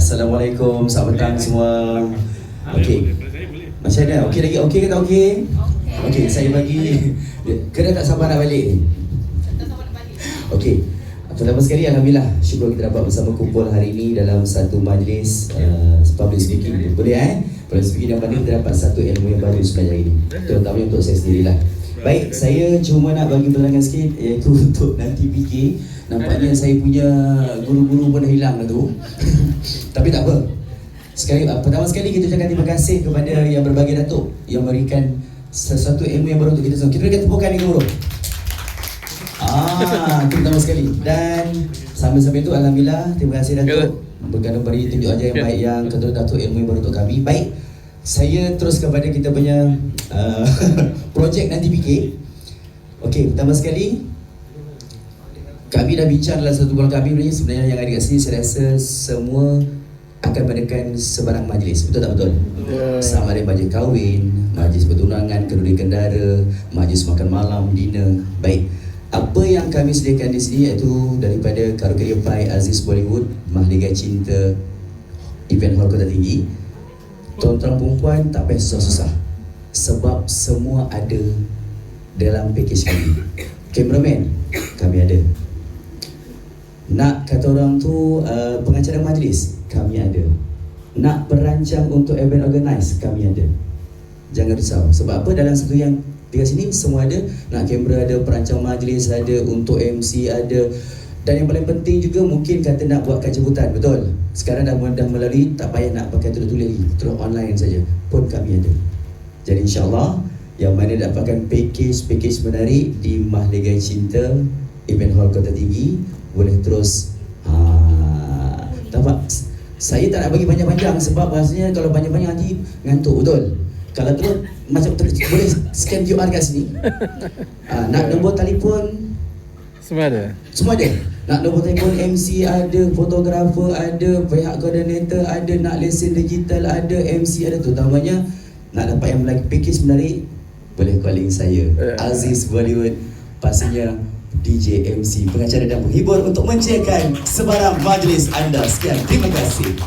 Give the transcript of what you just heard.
Assalamualaikum, selamat petang semua. Okey. Macam mana? Okey lagi? Okey ke tak okey? Okey, saya bagi. Kena tak sabar nak balik? Okey. Pertama sekali, Alhamdulillah, syukur kita dapat bersama kumpul hari ini dalam satu majlis public speaking. Boleh public speaking yang mana kita dapat satu ilmu yang baru sebenarnya hari ini, terutamanya untuk saya sendirilah. Baik, saya cuma nak bagi penerangan sikit, iaitu untuk nanti fikir. Nampaknya saya punya guru-guru pun dah hilang dah tu. Tapi tak apa. Pertama sekali kita ucapkan terima kasih kepada yang berbagai datuk yang memberikan sesuatu ilmu yang baru untuk kita semua. Kita berikan tepukan ni guru. Itu pertama sekali. Dan sambil-sambil itu Alhamdulillah, terima kasih datuk berkata beri tunjuk ajar yang baik yang ketua datuk ilmu yang baru untuk kami. Baik, saya terus kepada kita punya projek nanti fikir. Okey, pertama sekali kami dah bincang dalam satu bulan kami sebenarnya yang ada kat sini, saya rasa semua akan mengadakan sebarang majlis, betul tak betul? Sama ada majlis kahwin, majlis pertunangan, kenduri kendara, majlis makan malam, dinner. Baik, apa yang kami sediakan di sini iaitu daripada Karaoke Pai Aziz Bollywood, Mahligai Cinta, Event Hall Kota Tinggi. Tuan-tuan perempuan tak payah susah-susah sebab semua ada dalam package kami. Cameraman, kami ada. Nak kata orang tu pengacara majlis, kami ada. Nak berancang untuk event organize, kami ada. Jangan risau. Sebab apa, dalam satu yang di sini semua ada. Nak kamera ada, perancang majlis ada, untuk MC ada. Dan yang paling penting juga mungkin kata nak buatkan jemputan, betul? Sekarang dah melalui, tak payah nak pakai tulis-tulis lagi, terus online saja. Pun kami ada. Jadi insyaAllah yang mana dapatkan package menarik di Mahligai Cinta Event Hall Kota Tinggi, boleh terus nampak? Saya tak nak bagi panjang-panjang sebab rasanya kalau panjang-panjang nanti ngantuk, betul? Kalau terus macam boleh scan QR kat sini. Nak nombor telefon semua ada. Semua ada. Nak nombor telefon MC ada, fotografer ada, pihak koordinator ada, nak lesen digital ada, MC ada. Terutamanya nak dapat yang lagi package menarik, boleh calling saya Aziz Bollywood, pastinya DJ, MC, pengacara dan penghibur untuk menciakan sebarang majlis anda. Sekian, terima kasih.